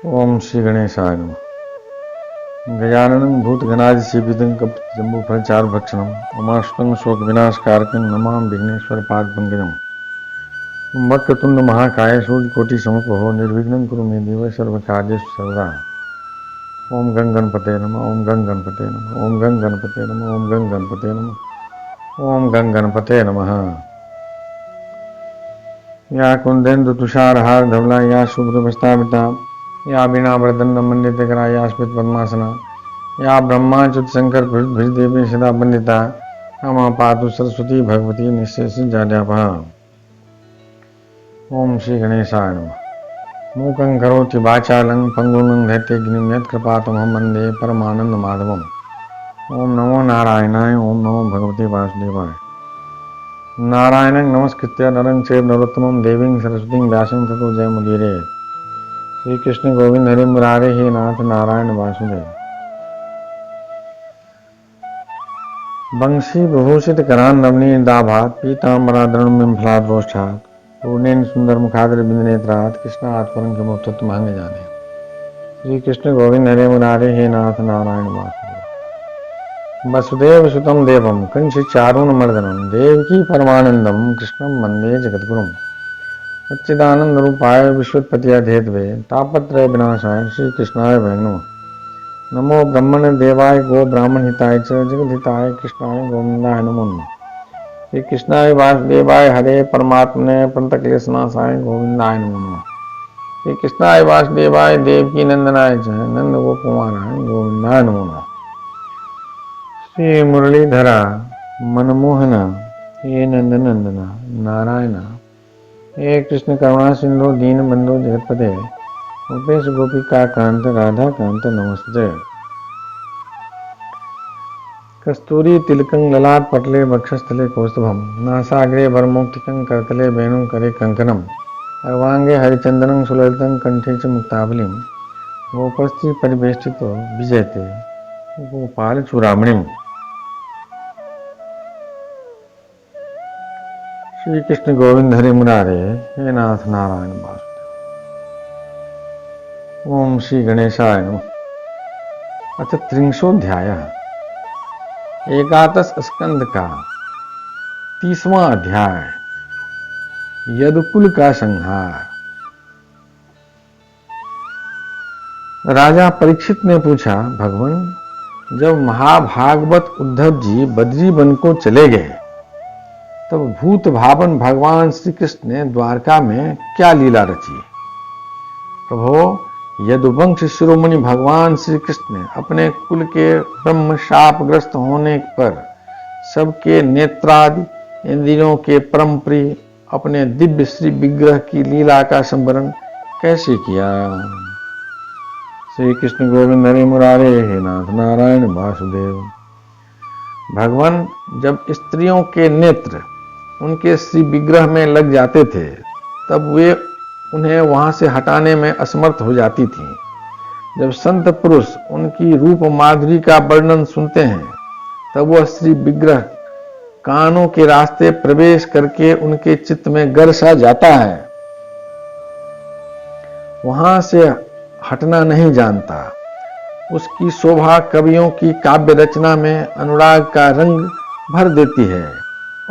ओम श्री गणेशाय नमः। गजाननं भूतगणाधिसेवितं कपितजम्बूफलचारुभक्षणं उमाशुतं शोकविनाशकारकं नमामि विघ्नेश्वरपादपङ्कजं। वक्रतुण्ड महाकाय सूर्यकोटिसमप्रभो निर्विघ्नं कुरु मे देव सर्वकार्येषु सर्वदा। ओम गं गणपते नमः। ओम गं गणपते नमः। ओम गं गणपते नमः। ओम गं गणपते नमः। ओम गं गणपते नमः। या कुंदेन्दु तुषारहार धवला या शुभ्रवस्त्रावृता या वीणा वरदंड मंडितकरा या स्मित पद्मासना या ब्रह्माच्युत शंकर भुजदेवी सदा वंदिता रमा पातु सरस्वती भगवती निःशेषजाड्यापहा। ओम श्री गणेशाय नमः। मूकं करोति वाचालं पंगुं दैत्यगिरिं यत्कृपातमहं वन्दे परमानन्दमाधवम्। ओम नमो नारायणाय। ओम नमो भगवते वासुदेवाय। नारायणं नमस्कृत्य नरं चैव नरोत्तमं देवीं सरस्वतीं व्यासं ततो जयमुदीरये। श्री कृष्ण गोविंद हरि मुरारे हे नाथ नारायण वासुदेव। बंशी विभूषित करान नवनीत दाभात पीतांबराधरण फलाद्रोष्ठात पूर्णेन सुंदर मुखाद्र बिंदनेत्रात कृष्णात् परं किमुत्तम महंग जाने। श्री कृष्ण गोविंद हरि मुरारे हे नाथ नारायण वासुदेव। वसुदेव सुतं देवं कंस चारूणमर्दनं देवकी परमानंदं कृष्णं वंदे जगद्गुरुं। सच्चिदानंद रूपाय विश्वोत्पत्त्याय धेतवे तापत्रय विनाशाय श्री कृष्णाय वै नमः। नमो ब्रह्मण देवाय गो ब्राह्मण हिताय च जगद्हिताय कृष्णाय गोविंदाय नमो नमः। श्री कृष्णाय वासुदेवाय हरे परमात्मने प्रणतक्लेशनाशाय गोविंदाय नमो नमः। श्री कृष्णाय वासुदेवाय देवकी नंदनाय च नंद गोपकुमाराय गोविंदाय नमो नमः। श्री मुरलीधरा मनमोहना हे नंदनंदना नारायण हे कृष्ण करुणा सिंधु दीन बंधु जगतपते गोपेश गोपिका कांत राधा कांत नमस्ते। कस्तूरी तिलकं ललाट पटले वक्षस्थले कौस्तुभं नासाग्रे वरमौक्तिकं करतले वेणुं करे कंकणं सर्वांगे हरिचंदनं सुललितं कंठे च मुक्तावलिं गोपस्थि परिवेष्टितो विजयते गोपाल चूड़ामणिम्। श्री कृष्ण गोविंद हरि मुरारे हे नाथ नारायण वासुदेव। ओम श्री गणेशाय नमः। अथ त्रिंशोऽध्यायः। एकादश स्कंद का 30वां अध्याय यदुकुल का संहार। राजा परीक्षित ने पूछा, भगवान जब महाभागवत उद्धव जी बद्री वन को चले गए तब भूत भावन भगवान श्री कृष्ण ने द्वारका में क्या लीला रची। प्रभो यदुवंश शिरोमणि भगवान श्री कृष्ण ने अपने कुल के ब्रह्म शापग्रस्त होने पर सबके नेत्रादि इंद्रियों के परम प्रिय अपने दिव्य श्री विग्रह की लीला का संवरण कैसे किया। श्री कृष्ण गोविंद हरि मुरारे हे नाथ नारायण वासुदेव। भगवान जब स्त्रियों के नेत्र उनके श्री विग्रह में लग जाते थे तब वे उन्हें वहां से हटाने में असमर्थ हो जाती थीं। जब संत पुरुष उनकी रूप माधुरी का वर्णन सुनते हैं तब वह श्री विग्रह कानों के रास्ते प्रवेश करके उनके चित्त में गरसा जाता है, वहां से हटना नहीं जानता। उसकी शोभा कवियों की काव्य रचना में अनुराग का रंग भर देती है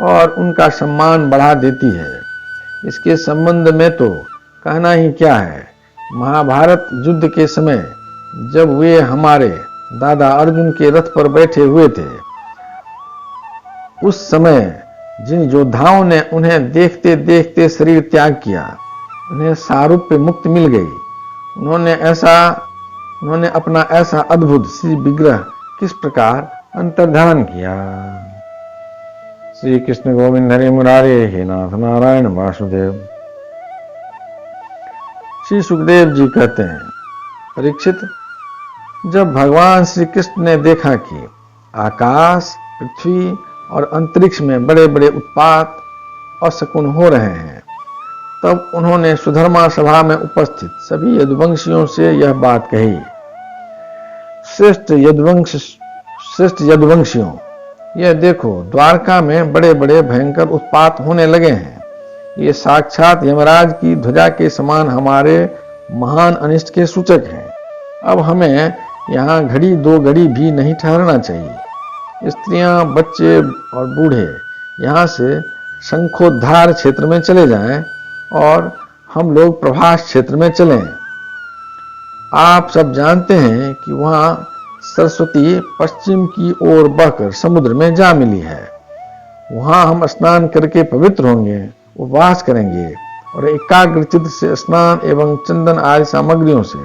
और उनका सम्मान बढ़ा देती है। इसके संबंध में तो कहना ही क्या है। महाभारत युद्ध के समय जब वे हमारे दादा अर्जुन के रथ पर बैठे हुए थे उस समय जिन योद्धाओं ने उन्हें देखते देखते शरीर त्याग किया उन्हें सारूप्य मुक्ति मिल गई। उन्होंने अपना ऐसा अद्भुत श्री विग्रह किस प्रकार अंतर्धान किया। श्री कृष्ण गोविंद हरि मुरारे हे नाथ नारायण वासुदेव। श्री सुखदेव जी कहते हैं, परीक्षित जब भगवान श्री कृष्ण ने देखा कि आकाश पृथ्वी और अंतरिक्ष में बड़े बड़े उत्पात और शकुन हो रहे हैं तब उन्होंने सुधर्मा सभा में उपस्थित सभी यदुवंशियों से यह बात कही। श्रेष्ठ यदुवंशियों, यह देखो द्वारका में बड़े बड़े भयंकर उत्पात होने लगे हैं। ये साक्षात यमराज की ध्वजा के समान हमारे महान अनिष्ट के सूचक हैं। अब हमें यहाँ घड़ी दो घड़ी भी नहीं ठहरना चाहिए। स्त्रियां, बच्चे और बूढ़े यहाँ से शंखोद्धार क्षेत्र में चले जाएं और हम लोग प्रभास क्षेत्र में चलें। आप सब जानते हैं कि वहाँ सरस्वती पश्चिम की ओर बहकर समुद्र में जा मिली है। वहाँ हम स्नान करके पवित्र होंगे, उपवास करेंगे और एकाग्र चित्त से स्नान एवं चंदन आदि सामग्रियों से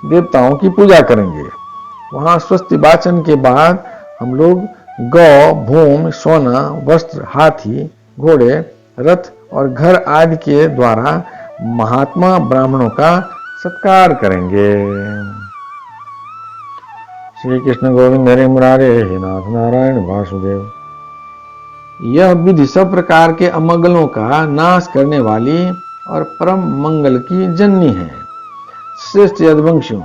देवताओं की पूजा करेंगे। वहाँ स्वस्ति वाचन के बाद हम लोग गौ, भूमि, सोना, वस्त्र, हाथी, घोड़े, रथ और घर आदि के द्वारा महात्मा ब्राह्मणों का सत्कार करेंगे। श्री कृष्ण गोविंद हरे मुरारे हे नाथ नारायण वासुदेव। यह विधि सब प्रकार के अमंगलों का नाश करने वाली और परम मंगल की जननी है। श्रेष्ठ यदुवंशियों,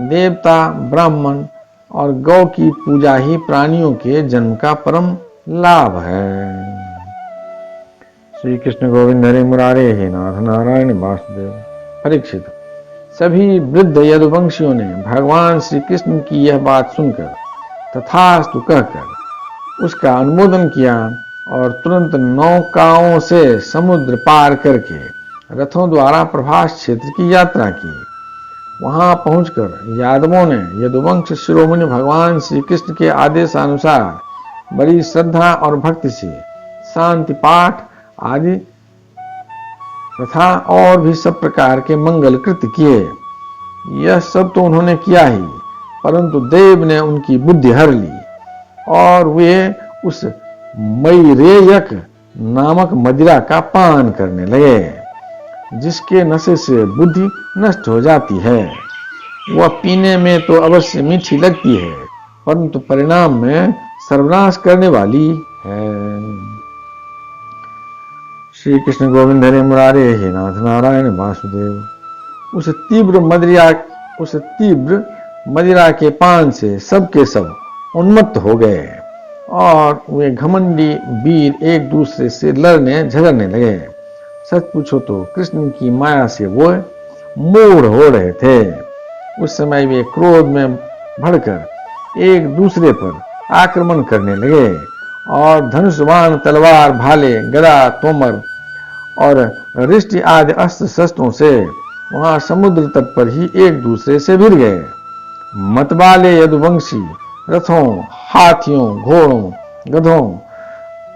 देवता, ब्राह्मण और गौ की पूजा ही प्राणियों के जन्म का परम लाभ है। श्री कृष्ण गोविंद हरे मुरारे हे नाथ नारायण वासुदेव। परीक्षित, सभी वृद्ध यदुवंशियों ने भगवान श्री कृष्ण की यह बात सुनकर तथास्तु कहकर उसका अनुमोदन किया और तुरंत नौकाओं से समुद्र पार करके रथों द्वारा प्रभास क्षेत्र की यात्रा की। वहां पहुंचकर यादवों ने यदुवंश शिरोमणि भगवान श्री कृष्ण के आदेशानुसार बड़ी श्रद्धा और भक्ति से शांति पाठ आदि तथा और भी सब प्रकार के मंगल कृत्य किए। यह सब तो उन्होंने किया ही, परंतु देव ने उनकी बुद्धि हर ली और वे उस मैरेयक नामक मदिरा का पान करने लगे, जिसके नशे से बुद्धि नष्ट हो जाती है। वह पीने में तो अवश्य मीठी लगती है, परंतु परिणाम में सर्वनाश करने वाली है। श्री कृष्ण गोविंद हरे मुरारे हे नाथ नारायण वासुदेव। उस तीव्र मदिरा के पान से सबके सब उन्मत्त हो गए और वे घमंडी वीर एक दूसरे से लड़ने झगड़ने लगे। सच पूछो तो कृष्ण की माया से वो मूढ़ हो रहे थे। उस समय वे क्रोध में भड़कर एक दूसरे पर आक्रमण करने लगे और धनुष, बाण, तलवार, भाले, गदा, तोमर और रिष्टि आदि अस्त्र शस्त्रों से वहां समुद्र तट पर ही एक दूसरे से भिड़ गए। मतवाले यदुवंशी रथों, हाथियों, घोड़ों, गधों,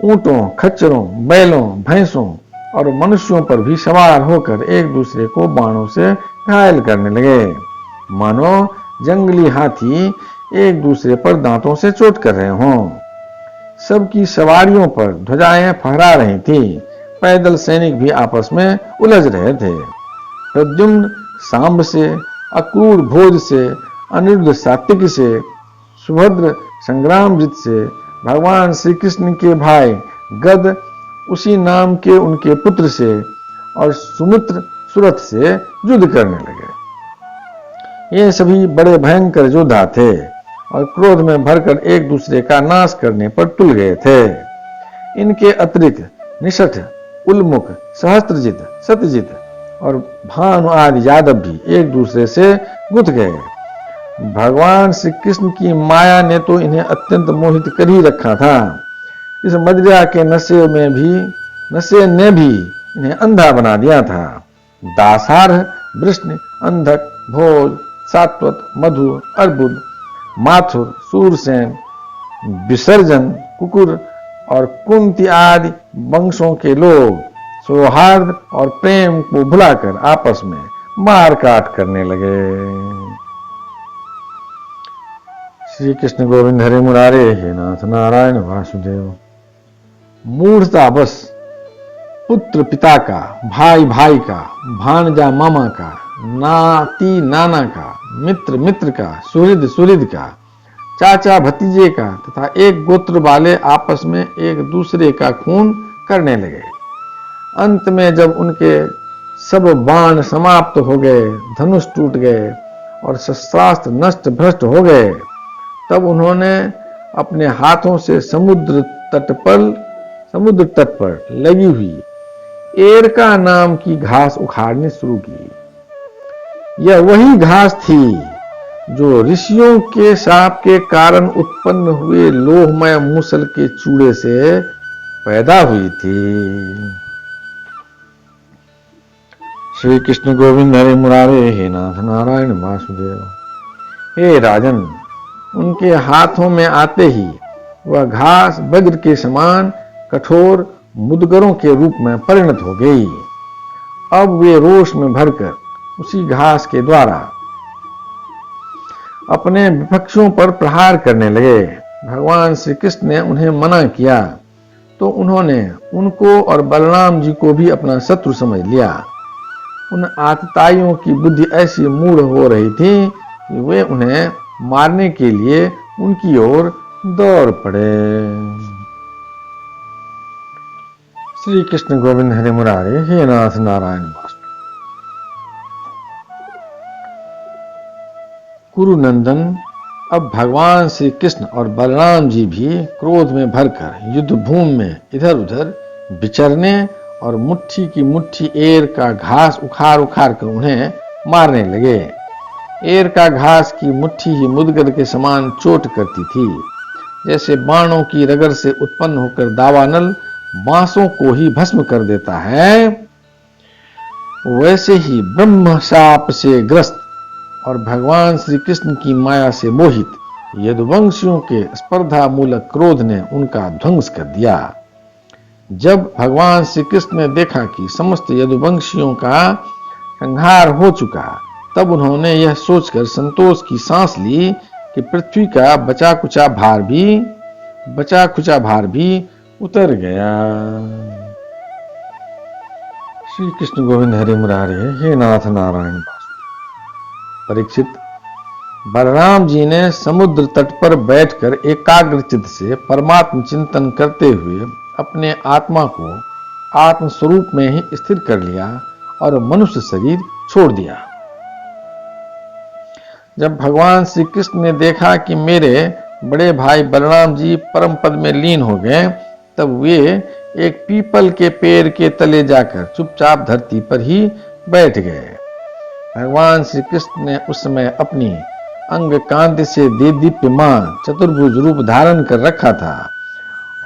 ऊंटों, खच्चरों, बैलों, भैंसों और मनुष्यों पर भी सवार होकर एक दूसरे को बाणों से घायल करने लगे, मानो जंगली हाथी एक दूसरे पर दांतों से चोट कर रहे हों। सबकी सवारियों पर ध्वजाएं फहरा रही थी। पैदल सैनिक भी आपस में उलझ रहे थे। प्रद्युम्न सांब से, अक्रूर भोज से, अनिरुद्ध सात्विक से, सुभद्र संग्रामजित से, भगवान श्री कृष्ण के भाई गद उसी नाम के उनके पुत्र से और सुमित्र सुरथ से युद्ध करने लगे। ये सभी बड़े भयंकर योद्धा थे और क्रोध में भरकर एक दूसरे का नाश करने पर तुल गए थे। इनके अतिरिक्त निषठ, उल्मुख, सहस्त्रजित, सत्यजित और भानु आदि यादव भी एक दूसरे से गुथ गए। भगवान श्री कृष्ण की माया ने तो इन्हें अत्यंत मोहित कर ही रखा था। इस मदिरा के नशे ने भी इन्हें अंधा बना दिया था। दासारह, वृष्ण, अंधक, भोज, सात्वत, मधु, अर्बुद, माथुर, सूरसेन, विसर्जन, कुकुर और कुंती आदि वंशों के लोग सौहार्द और प्रेम को भुलाकर आपस में मार काट करने लगे। श्री कृष्ण गोविंद हरे मुरारे हे नाथ नारायण वासुदेव। मूढ़ता बस पुत्र पिता का, भाई भाई का, भांजा मामा का, नाती नाना का, मित्र मित्र का, सुहृद सुहृद का, चाचा भतीजे का तथा एक गोत्र वाले आपस में एक दूसरे का खून करने लगे। अंत में जब उनके सब बाण समाप्त हो गए, धनुष टूट गए और शस्त्रास्त्र नष्ट भ्रष्ट हो गए, तब उन्होंने अपने हाथों से समुद्र तट पर लगी हुई एरका नाम की घास उखाड़नी शुरू की। यह वही घास थी जो ऋषियों के शाप के कारण उत्पन्न हुए लोहमय मूसल के चूड़े से पैदा हुई थी। श्री कृष्ण गोविंद हरे मुरारे, हे नाथ नारायण वासुदेव। हे राजन, उनके हाथों में आते ही वह घास वज्र के समान कठोर मुदगरों के रूप में परिणत हो गई। अब वे रोष में भरकर उसी घास के द्वारा अपने विपक्षियों पर प्रहार करने लगे। भगवान श्री कृष्ण ने उन्हें मना किया तो उन्होंने उनको और बलराम जी को भी अपना शत्रु समझ लिया। उन आतताइयों की बुद्धि ऐसी मूढ़ हो रही थी कि वे उन्हें मारने के लिए उनकी ओर दौड़ पड़े। श्री कृष्ण गोविंद हरे मुरारे, हे नाथ नारायण वासुदेव। कुरुनंदन, अब भगवान श्री कृष्ण और बलराम जी भी क्रोध में भरकर युद्ध भूमि में इधर उधर विचरने और मुट्ठी की मुट्ठी एर का घास उखाड़ उखाड़ कर उन्हें मारने लगे। एर का घास की मुट्ठी ही मुदगर के समान चोट करती थी। जैसे बाणों की रगड़ से उत्पन्न होकर दावानल बांसों को ही भस्म कर देता है, वैसे ही ब्रह्म शाप से ग्रस्त और भगवान श्री कृष्ण की माया से मोहित यदुवंशियों के स्पर्धा मूलक क्रोध ने उनका ध्वंस कर दिया। जब भगवान श्री कृष्ण ने देखा कि समस्त यदुवंशियों का संहार हो चुका, तब उन्होंने यह सोचकर संतोष की सांस ली कि पृथ्वी का बचा खुचा भार भी उतर गया। श्री कृष्ण गोविंद हरे मुरारे, हे नाथ नारायण वासुदेव। परीक्षित, बलराम जी ने समुद्र तट पर बैठकर एकाग्र चित्त से परमात्म चिंतन करते हुए अपने आत्मा को आत्म स्वरूप में ही स्थिर कर लिया और मनुष्य शरीर छोड़ दिया। जब भगवान श्री कृष्ण ने देखा कि मेरे बड़े भाई बलराम जी परम पद में लीन हो गए, तब वे एक पीपल के पेड़ के तले जाकर चुपचाप धरती पर ही बैठ गए। भगवान श्री कृष्ण ने उस समय अपनी अंग कांति से दीप्यमान चतुर्भुज रूप धारण कर रखा था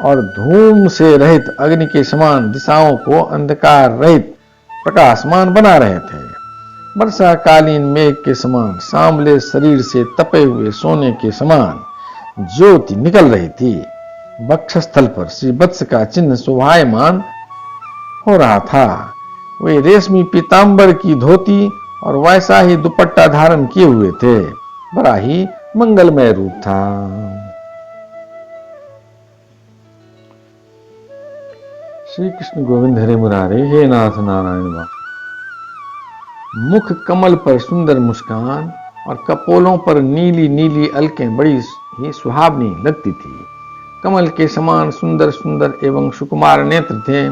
और धूम से रहित अग्नि के समान दिशाओं को अंधकार रहित प्रकाशमान बना रहे थे। वर्षाकालीन मेघ के समान सांवले शरीर से तपे हुए सोने के समान ज्योति निकल रही थी। वक्षस्थल पर श्री वत्स का चिन्ह शोभायमान हो रहा था। वे रेशमी पीतांबर की धोती और वैसा ही दुपट्टा धारण किए हुए थे। बड़ा ही मंगलमय रूप था। श्री कृष्ण गोविंद हरे मुरारे, हे नाथ नारायण वासुदेव। मुख कमल पर सुंदर मुस्कान और कपोलों पर नीली नीली अलकें बड़ी ही सुहावनी लगती थी। कमल के समान सुंदर सुंदर एवं सुकुमार नेत्र थे।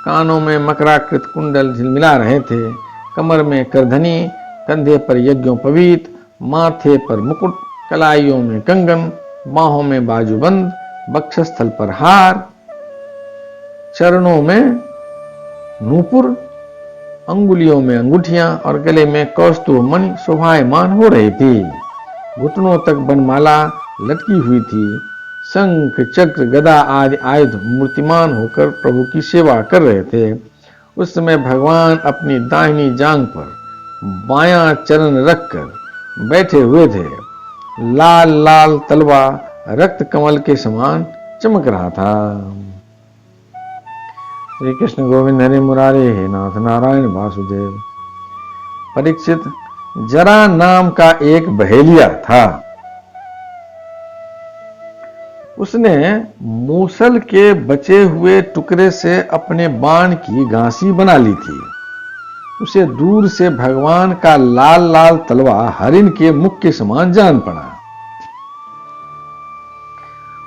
कानों में मकराकृत कुंडल झिलमिला रहे थे। कमर में करधनी, कंधे पर यज्ञोपवीत, माथे पर मुकुट, कलाइयों में कंगन, बाहों में बाजूबंद, वक्षस्थल पर हार, चरणों में नूपुर, अंगुलियों में अंगूठियां और गले में कौस्तुभ मणि शोभायमान हो रही थी। घुटनों तक बनमाला लटकी हुई थी। शंख चक्र गदा आदि आयुध मूर्तिमान होकर प्रभु की सेवा कर रहे थे। उस समय भगवान अपनी दाहिनी जांघ पर बायां चरण रखकर बैठे हुए थे। लाल लाल तलवा रक्त कमल के समान चमक रहा था। श्री कृष्ण गोविंद हरे मुरारे, हे नाथ नारायण वासुदेव। परीक्षित, जरा नाम का एक बहेलिया था। उसने मूसल के बचे हुए टुकड़े से अपने बाण की घासी बना ली थी। उसे दूर से भगवान का लाल लाल तलवा हरिण के मुख के समान जान पड़ा।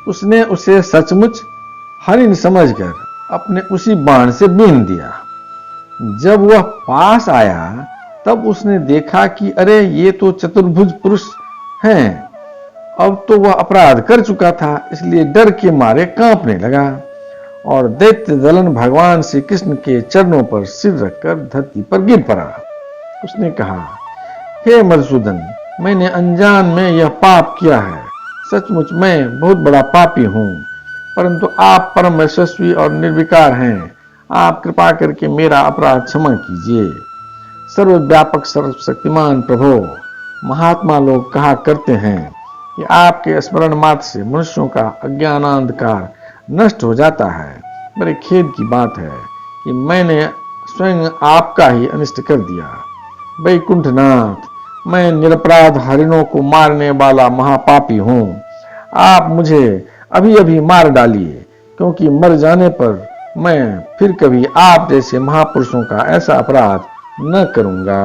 उसने उसे सचमुच हरिण समझकर अपने उसी बाण से बीन दिया। जब वह पास आया तब उसने देखा कि अरे ये तो चतुर्भुज पुरुष हैं। अब तो वह अपराध कर चुका था, इसलिए डर के मारे कांपने लगा और दैत्य दलन भगवान श्री कृष्ण के चरणों पर सिर रखकर धरती पर गिर पड़ा। उसने कहा, हे मधुसूदन, मैंने अनजान में यह पाप किया है। सचमुच मैं बहुत बड़ा पापी हूँ, परंतु आप परम यशस्वी और निर्विकार हैं। आप कृपा करके मेरा अपराध क्षमा कीजिए। सर्वव्यापक सर्वशक्तिमान प्रभो, महात्मा लोग कहा करते हैं कि आपके स्मरण मात्र से मनुष्यों का अज्ञानांधकार नष्ट हो जाता है। बड़े खेद की बात है कि मैंने स्वयं आपका ही अनिष्ट कर दिया। वैकुंठनाथ, मैं निरपराध हरिणों को मारने वाला महापापी हूँ। आप मुझे अभी अभी मार डालिए, क्योंकि मर जाने पर मैं फिर कभी आप जैसे महापुरुषों का ऐसा अपराध न करूंगा।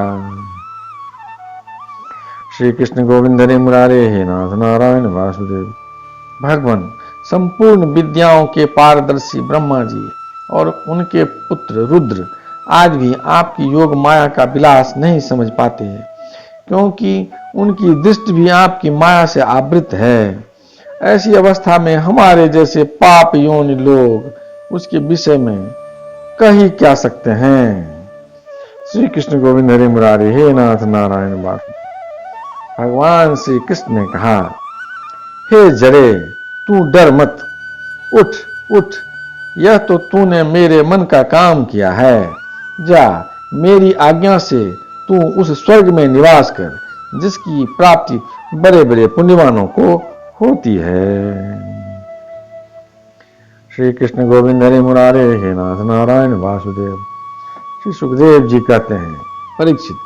श्री कृष्ण गोविंद हरे मुरारे, हे नाथ नारायण वासुदेव। भगवान, संपूर्ण विद्याओं के पारदर्शी ब्रह्मा जी और उनके पुत्र रुद्र आज भी आपकी योग माया का विलास नहीं समझ पाते, क्योंकि उनकी दृष्टि भी आपकी माया से आवृत है। ऐसी अवस्था में हमारे जैसे पाप योनि लोग उसके विषय में कह ही क्या सकते हैं। श्री कृष्ण गोविंद हरे मुरारे, हे नाथ नारायण वासुदेव। भगवान श्री कृष्ण ने कहा, हे जरे, तू डर मत, उठ उठ, यह तो तूने मेरे मन का काम किया है। जा, मेरी आज्ञा से तू उस स्वर्ग में निवास कर जिसकी प्राप्ति बड़े बड़े पुण्यवानों को होती है। श्री कृष्ण गोविंद हरे मुरारे, हे नाथ नारायण वासुदेव। श्री सुखदेव जी कहते हैं, परीक्षित,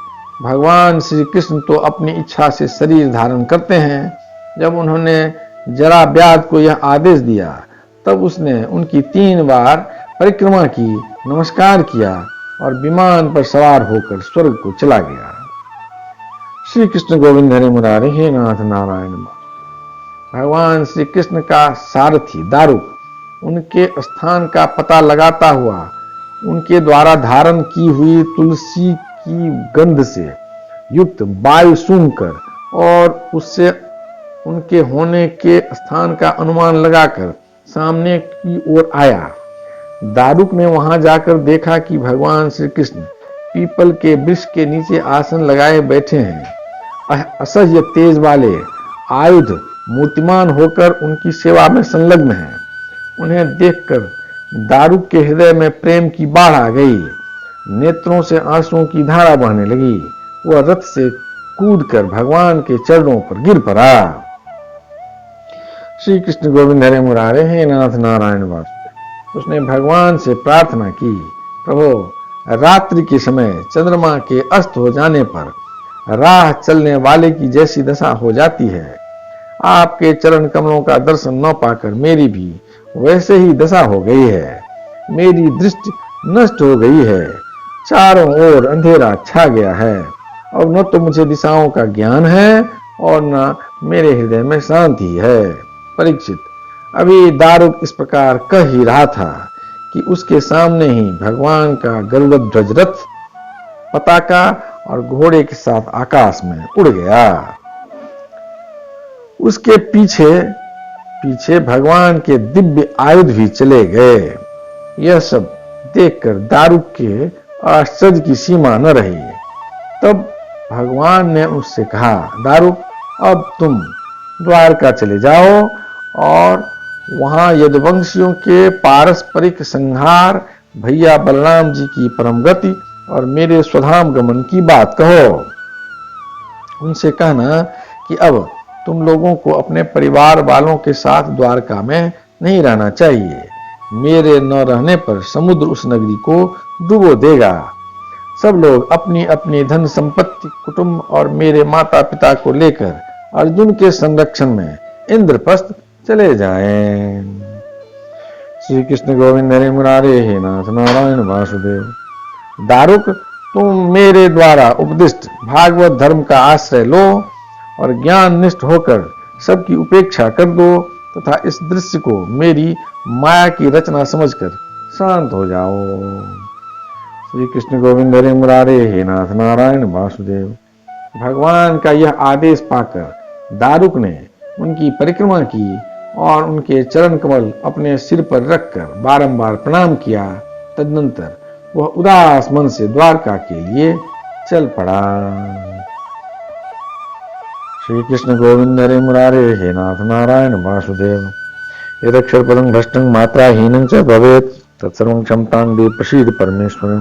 भगवान श्री कृष्ण तो अपनी इच्छा से शरीर धारण करते हैं। जब उन्होंने जरा व्याध को यह आदेश दिया, तब उसने उनकी 3 बार परिक्रमा की, नमस्कार किया और विमान पर सवार होकर स्वर्ग को चला गया। श्री कृष्ण गोविंद हरे मुरारे, हे नाथ नारायण। भगवान श्री कृष्ण का सारथी दारुक उनके स्थान का पता लगाता हुआ उनके द्वारा धारण की हुई तुलसी की गंध से युक्त वायु सूंघकर और उससे उनके होने के स्थान का अनुमान लगाकर सामने की ओर आया। दारुक ने वहां जाकर देखा कि भगवान श्री कृष्ण पीपल के वृक्ष के नीचे आसन लगाए बैठे हैं। असह्य तेज वाले आयुध मूर्तिमान होकर उनकी सेवा में संलग्न हैं। उन्हें देखकर दारुक के हृदय में प्रेम की बाढ़ आ गई। नेत्रों से आंसुओं की धारा बहने लगी। वह रथ से कूदकर भगवान के चरणों पर गिर पड़ा। श्री कृष्ण गोविंद हरे मुरारे, हे नाथ नारायण वासुदेव। उसने भगवान से प्रार्थना की, प्रभु, रात्रि के समय चंद्रमा के अस्त हो जाने पर राह चलने वाले की जैसी दशा हो जाती है, आपके चरण कमलों का दर्शन न पाकर मेरी भी वैसे ही दशा हो गई है। मेरी दृष्टि नष्ट हो गई है। चारों ओर अंधेरा छा गया है। अब न तो मुझे दिशाओं का ज्ञान है और न मेरे हृदय में शांति है। परीक्षित, अभी दारुक इस प्रकार कह ही रहा था कि उसके सामने ही भगवान का गरुड़ रथ पताका और घोड़े के साथ आकाश में उड़ गया। उसके पीछे पीछे भगवान के दिव्य आयुध भी चले गए। यह सब देखकर दारुक के आश्चर्य की सीमा न रही। तब भगवान ने उससे कहा, दारुक, अब तुम द्वारका चले जाओ और वहां यदुवंशियों के पारस्परिक संहार, भैया बलराम जी की परम गति और मेरे स्वधाम गमन की बात कहो। उनसे कहना कि अब तुम लोगों को अपने परिवार वालों के साथ द्वारका में नहीं रहना चाहिए। मेरे न रहने पर समुद्र उस नगरी को डुबो देगा। सब लोग अपनी अपनी धन संपत्ति, कुटुंब और मेरे माता पिता को लेकर अर्जुन के संरक्षण में इंद्रप्रस्थ चले जाएं। श्री कृष्ण गोविंद हरे मुरारे, हे नाथ नारायण वासुदेव। दारुक, तुम मेरे द्वारा उपदिष्ट भागवत धर्म का आश्रय लो और ज्ञान निष्ठ होकर सबकी उपेक्षा कर दो तथा इस दृश्य को मेरी माया की रचना समझकर शांत हो जाओ। श्री कृष्ण गोविंद हरे मुरारे, हे नाथ नारायण वासुदेव। भगवान का यह आदेश पाकर दारुक ने उनकी परिक्रमा की और उनके चरण कमल अपने सिर पर रखकर बारंबार प्रणाम किया। तदनंतर वह उदास मन से द्वारका के लिए चल पड़ा। श्री कृष्ण गोविंद हरे मुरारे हे नाथ नारायण वासुदेव। यदक्षर पदं भ्रष्टं मात्राहीनं च भवेत् तत्सर्वं क्षमतां दे प्रसीद परमेश्वर।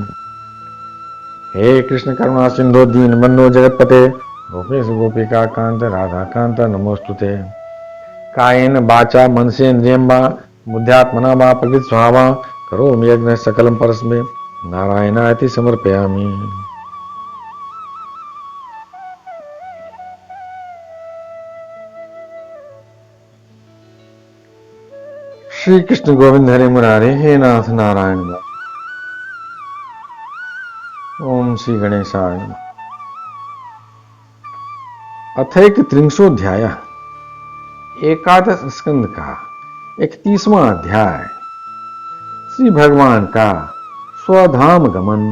हे कृष्ण करुणा सिंधु दीन बंधु जगतपते गोपेश गोपिका कांत राधा कांत नमोस्तुते। कायेन वाचा मनसेन्द्रियं वा बुद्ध्यात्मना वा प्रकृति स्वभावा करोमि यज्ञ सकलं परस्मै नारायणाय समर्पयामि। श्री कृष्ण गोविंद हरे मुरारे हे नाथ नारायण। ओम श्री गणेशाय नमः। अथैक त्रिंशोध्याय एकादश स्कंद का 31वां अध्याय श्री भगवान का स्वधाम गमन।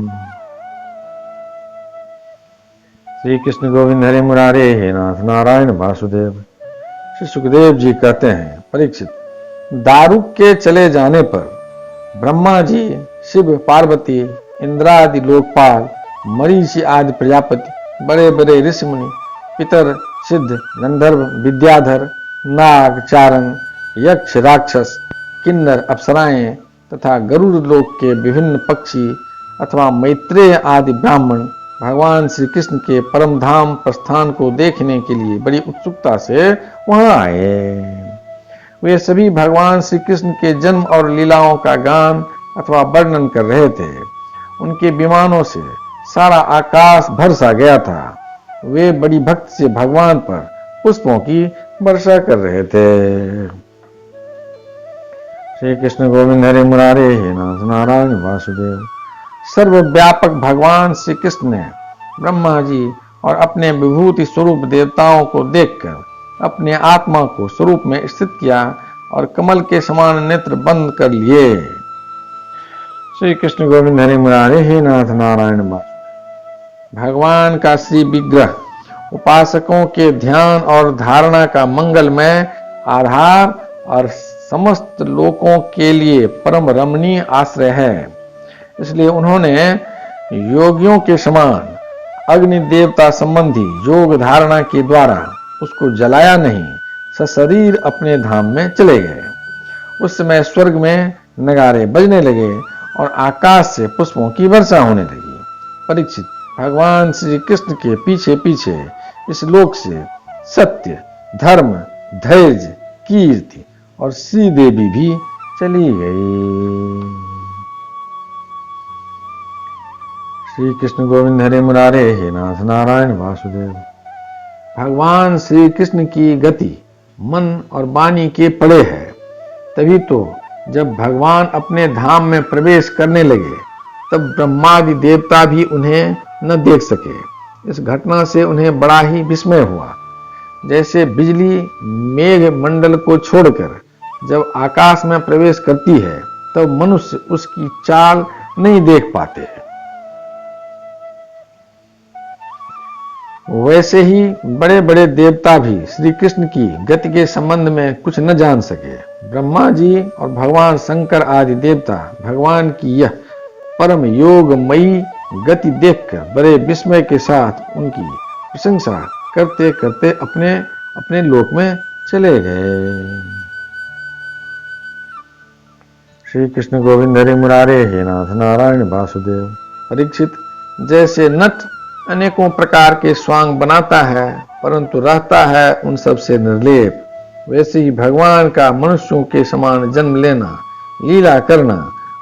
श्री कृष्ण गोविंद हरे मुरारे हे नाथ नारायण वासुदेव। श्री सुखदेव जी कहते हैं, परीक्षित, दारुक के चले जाने पर ब्रह्मा जी, शिव, पार्वती, इंद्रादि लोकपाल, मरीचि आदि प्रजापति, बड़े बड़े ऋषि मुनि, पितर, सिद्ध, गंधर्व, विद्याधर, नाग, चारण, यक्ष, राक्षस, किन्नर, अप्सराएं तथा गरुड़ लोक के विभिन्न पक्षी अथवा मैत्रेय आदि ब्राह्मण भगवान श्री कृष्ण के परम धाम प्रस्थान को देखने के लिए बड़ी उत्सुकता से वहां आए। वे सभी भगवान श्री कृष्ण के जन्म और लीलाओं का गान अथवा वर्णन कर रहे थे। उनके विमानों से सारा आकाश भर सा गया था। वे बड़ी भक्ति से भगवान पर पुष्पों की वर्षा कर रहे थे। श्री कृष्ण गोविंद हरे मुरारे हे नाथ नारायण वासुदेव। सर्वव्यापक भगवान श्री कृष्ण ने ब्रह्मा जी और अपने विभूति स्वरूप देवताओं को देखकर अपने आत्मा को स्वरूप में स्थित किया और कमल के समान नेत्र बंद कर लिए। श्री कृष्ण गोविंद हरे मुरारे हे नाथ नारायण वासुदेव। भगवान का श्री विग्रह उपासकों के ध्यान और धारणा का मंगलमय आधार और समस्त लोकों के लिए परम रमणीय आश्रय है। इसलिए उन्होंने योगियों के समान अग्नि देवता संबंधी योग धारणा के द्वारा उसको जलाया नहीं, सशरीर अपने धाम में चले गए। उस समय स्वर्ग में नगारे बजने लगे और आकाश से पुष्पों की वर्षा होने लगी। परीक्षित, भगवान श्री कृष्ण के पीछे पीछे इस लोक से सत्य, धर्म, धैर्य, कीर्ति और श्री देवी भी चली गई। श्री कृष्ण गोविंद हरे मुरारे हे नाथ नारायण वासुदेव। भगवान श्री कृष्ण की गति मन और वाणी के पड़े है। तभी तो जब भगवान अपने धाम में प्रवेश करने लगे तब ब्रह्मादि देवता भी उन्हें न देख सके। इस घटना से उन्हें बड़ा ही विस्मय हुआ। जैसे बिजली मेघ मंडल को छोड़कर जब आकाश में प्रवेश करती है तब मनुष्य उसकी चाल नहीं देख पाते, वैसे ही बड़े बड़े देवता भी श्री कृष्ण की गति के संबंध में कुछ न जान सके। ब्रह्मा जी और भगवान शंकर आदि देवता भगवान की यह परम योगमयी गति देखकर बड़े विस्मय के साथ उनकी प्रशंसा करते करते अपने अपने लोक में चले गए। श्री कृष्ण गोविंद हरे मुरारे हे नाथ नारायण वासुदेव। परीक्षित, जैसे नट अनेकों प्रकार के स्वांग बनाता है परंतु रहता है उन सब से निर्लेप, वैसे ही भगवान का मनुष्यों के समान जन्म लेना, लीला करना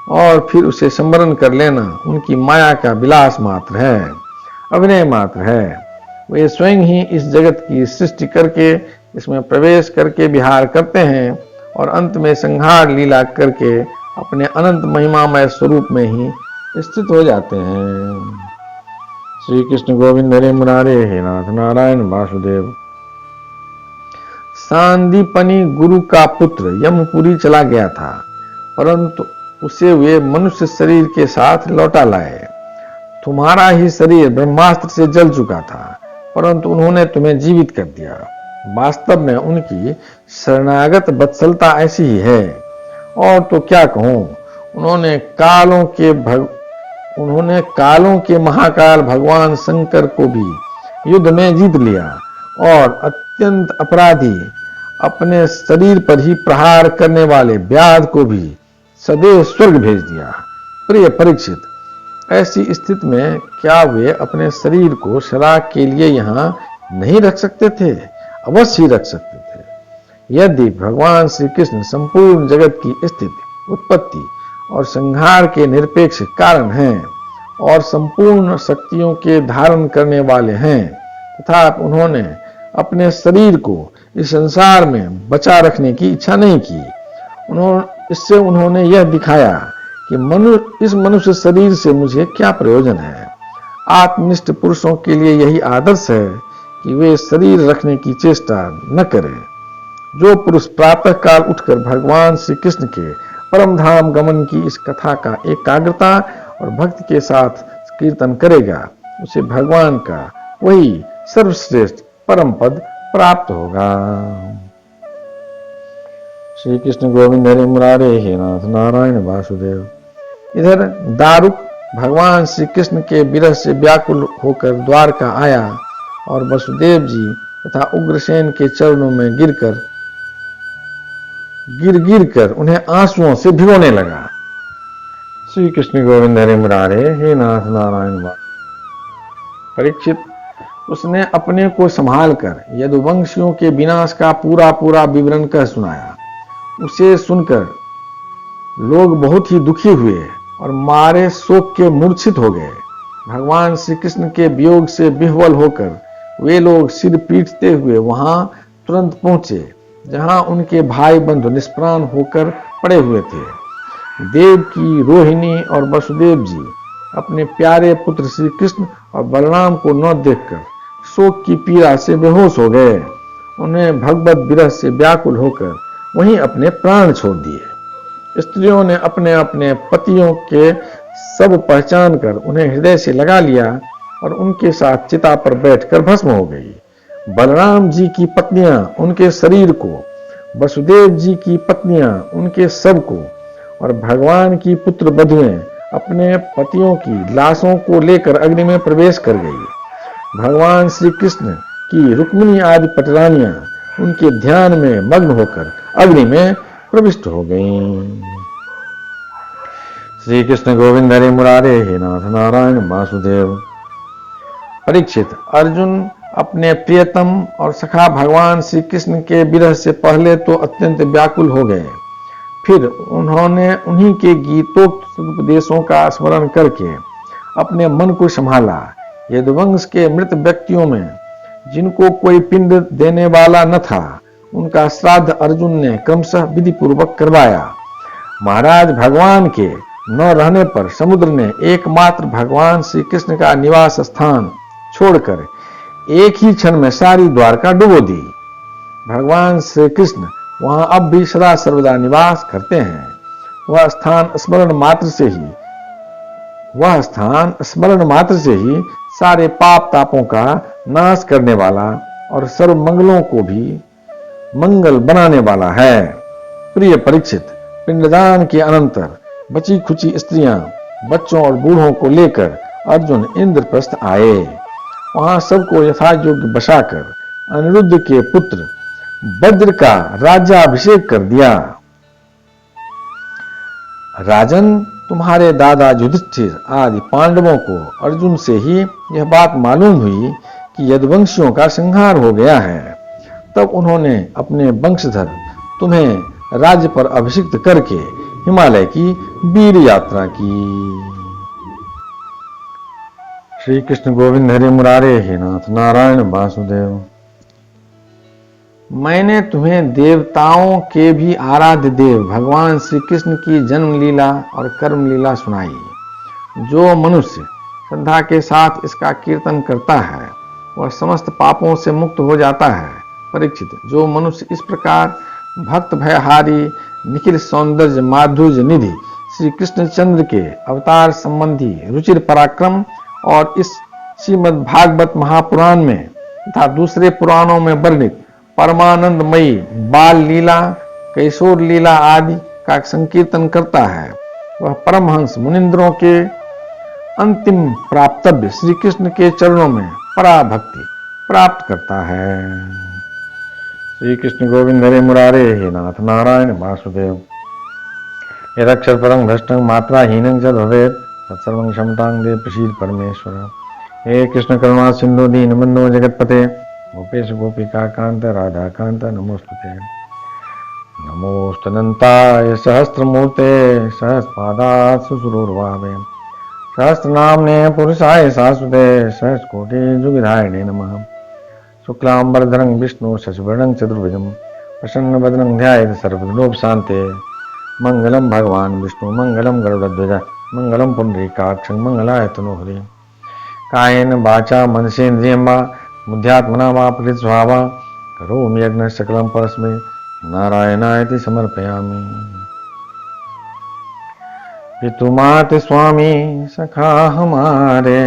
और फिर उसे स्मरण कर लेना उनकी माया का विलास मात्र है, अभिनय मात्र है। वे स्वयं ही इस जगत की सृष्टि करके इसमें प्रवेश करके विहार करते हैं और अंत में संहार लीला करके अपने अनंत महिमामय स्वरूप में ही स्थित हो जाते हैं। श्री कृष्ण गोविंद हरे मुरारे हे नाथ नारायण वासुदेव। सांदीपनी गुरु का पुत्र यमपुरी चला गया था परंतु उसे वे मनुष्य शरीर के साथ लौटा लाए। तुम्हारा ही शरीर ब्रह्मास्त्र से जल चुका था परंतु उन्होंने तुम्हें जीवित कर दिया। वास्तव में उनकी शरणागत वत्सलता ऐसी ही है। और तो क्या कहूं, उन्होंने कालों के महाकाल भगवान शंकर को भी युद्ध में जीत लिया और अत्यंत अपराधी अपने शरीर पर ही प्रहार करने वाले व्याध को भी सदैव स्वर्ग भेज दिया। प्रिय परीक्षित, ऐसी स्थिति में क्या वे अपने शरीर को सदा के लिए यहाँ नहीं रख सकते थे? अवश्य ही रख सकते थे। यदि भगवान श्री कृष्ण संपूर्ण जगत की स्थिति, उत्पत्ति और संहार के निरपेक्ष कारण हैं और संपूर्ण शक्तियों के धारण करने वाले हैं, तथा उन्होंने अपने शरीर को इस संसार में बचा रखने की इच्छा नहीं की, इससे उन्होंने यह दिखाया कि इस मनुष्य शरीर से मुझे क्या प्रयोजन है। आत्मनिष्ठ पुरुषों के लिए यही आदर्श है कि वे शरीर रखने की चेष्टा न करें। जो पुरुष प्रातः काल उठकर भगवान श्री कृष्ण के परम धाम गमन की इस कथा का एकाग्रता और भक्ति के साथ कीर्तन करेगा, उसे भगवान का वही सर्वश्रेष्ठ परम पद प्राप्त होगा। श्री कृष्ण गोविंद हरे मुरारे हे नाथ नारायण वासुदेव। इधर दारुक भगवान श्री कृष्ण के विरह से व्याकुल होकर द्वारका आया और वसुदेव जी तथा उग्रसेन के चरणों में गिर गिर उन्हें आंसुओं से भिगोने लगा। श्री कृष्ण गोविंद हरे मुरारे हे नाथ नारायण वासुदेव। परीक्षित, उसने अपने को संभाल कर यदुवंशियों के विनाश का पूरा विवरण कह सुनाया। उसे सुनकर लोग बहुत ही दुखी हुए और मारे शोक के मूर्छित हो गए। भगवान श्री कृष्ण के वियोग से विह्वल होकर वे लोग सिर पीटते हुए वहां तुरंत पहुंचे जहां उनके भाई बंधु निष्प्राण होकर पड़े हुए थे। देवकी, रोहिणी और वसुदेव जी अपने प्यारे पुत्र श्री कृष्ण और बलराम को न देखकर शोक की पीड़ा से बेहोश हो गए। उन्हें भगवत विरह से व्याकुल होकर वहीं अपने प्राण छोड़ दिए। स्त्रियों ने अपने अपने पतियों के सब पहचान कर उन्हें हृदय से लगा लिया और उनके साथ चिता पर बैठकर भस्म हो गई। बलराम जी की पत्नियां उनके शरीर को, वसुदेव जी की पत्नियां उनके शव को और भगवान की पुत्र बधुएं अपने पतियों की लाशों को लेकर अग्नि में प्रवेश कर गई। भगवान श्री कृष्ण की रुक्मिणी आदि पटरानियां उनके ध्यान में मग्न होकर अग्नि में प्रविष्ट हो गईं। श्री कृष्ण गोविंद हरे मुरारे हे नाथ नारायण वासुदेव। परीक्षित, अर्जुन अपने प्रियतम और सखा भगवान श्री कृष्ण के विरह से पहले तो अत्यंत व्याकुल हो गए, फिर उन्होंने उन्हीं के गीतोक्त उपदेशों का स्मरण करके अपने मन को संभाला। यदुवंश के मृत व्यक्तियों में जिनको कोई पिंड देने वाला न था, उनका श्राद्ध अर्जुन ने क्रमशः विधि पूर्वक करवाया। महाराज, भगवान के न रहने पर समुद्र ने एकमात्र भगवान श्री कृष्ण का निवास स्थान छोड़कर एक ही क्षण में सारी द्वारका डुबो दी। भगवान श्री कृष्ण वहां अब भी सदा सर्वदा निवास करते हैं। वह स्थान स्मरण मात्र से ही सारे पाप तापों का नाश करने वाला और सर्व मंगलों को भी मंगल बनाने वाला है। प्रिय परीक्षित, पिंडदान के अनंतर बची खुची स्त्रियां, बच्चों और बूढ़ों को लेकर अर्जुन इंद्रप्रस्थ आए। वहां सबको यथायोग्य बसाकर अनिरुद्ध के पुत्र वज्र का राज्याभिषेक कर दिया। राजन, तुम्हारे दादा युधिष्ठिर आदि पांडवों को अर्जुन से ही यह बात मालूम हुई कि यदुवंशियों का संहार हो गया है। तब उन्होंने अपने वंशधर तुम्हें राज्य पर अभिषिक्त करके हिमालय की वीर यात्रा की। श्री कृष्ण गोविंद हरे मुरारे हे नाथ नारायण वासुदेव। मैंने तुम्हें देवताओं के भी आराध्य देव भगवान श्री कृष्ण की जन्म लीला और कर्म लीला सुनाई। जो मनुष्य श्रद्धा के साथ इसका कीर्तन करता है वह समस्त पापों से मुक्त हो जाता है। परीक्षित, जो मनुष्य इस प्रकार भक्त भयहारी निखिल सौंदर्य माधुर्य निधि श्री कृष्णचंद्र के अवतार संबंधी रुचिर पराक्रम और इस श्रीमद् भागवत महापुराण में तथा दूसरे पुराणों में वर्णित परमानंदमयी बाल लीला, कैशोर लीला आदि का संकीर्तन करता है, वह परमहंस मुनिंद्रों के अंतिम प्राप्तव्य श्री कृष्ण के चरणों में पराभक्ति प्राप्त करता है। श्री कृष्ण गोविंद हरे मुरारे, हे नाथ नारायण वासुदेव। यदक्षर परं भ्रष्टं मात्राहीनं च भवेत् तत्सर्वं क्षमतां दे प्रसीद परमेश्वर। हे कृष्ण करुणा सिंधु दीनबंधो जगत्पते, गोपेश गोपिका कांत राधा कांत नमोस्तुते। नमोस्तनन्ताय सहस्रमूर्ते सहस्रपादात् सुसुरोर्भावे, सहस्रनाम्ने पुरुषाय शाश्वते सहस्रकोटि जुगधारिणे नमः। शुक्लांबरधरं विष्णु शशिवर्णं चतुर्भुजं प्रसन्नवदनं ध्यायेत् सर्वविघ्नोपशान्ते। मंगलम भगवान विष्णु मंगलम गरुड़ध्वज मंगलम पुंडरीकाक्ष मंगलाय तनोहरि। कायेन वाचा मनसेन्द्रियं बुद्ध्यात्मना वा प्रकृति स्वभावा करोमि यज्ञ सकलं परस्मै नारायणायति समर्पयामि। पितुमात स्वामी सखा हमारे,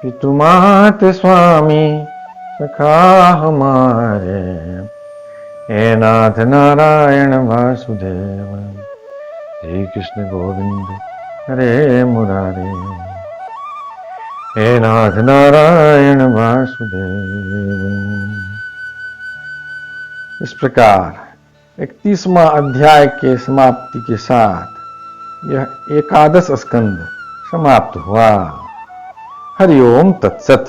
पितुमात स्वामी सखा हमारे, हे नाथ नारायण वासुदेव। श्री कृष्ण गोविंद हरे मुरारे, हे नाथ नारायण वासुदेव। इस प्रकार 31वां अध्याय के समाप्ति के साथ यह एकादश स्कंद समाप्त हुआ। हरि ओम तत्सत,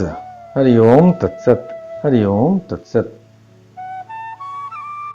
हरि ओम तत्सत, हरि ओम तत्सत।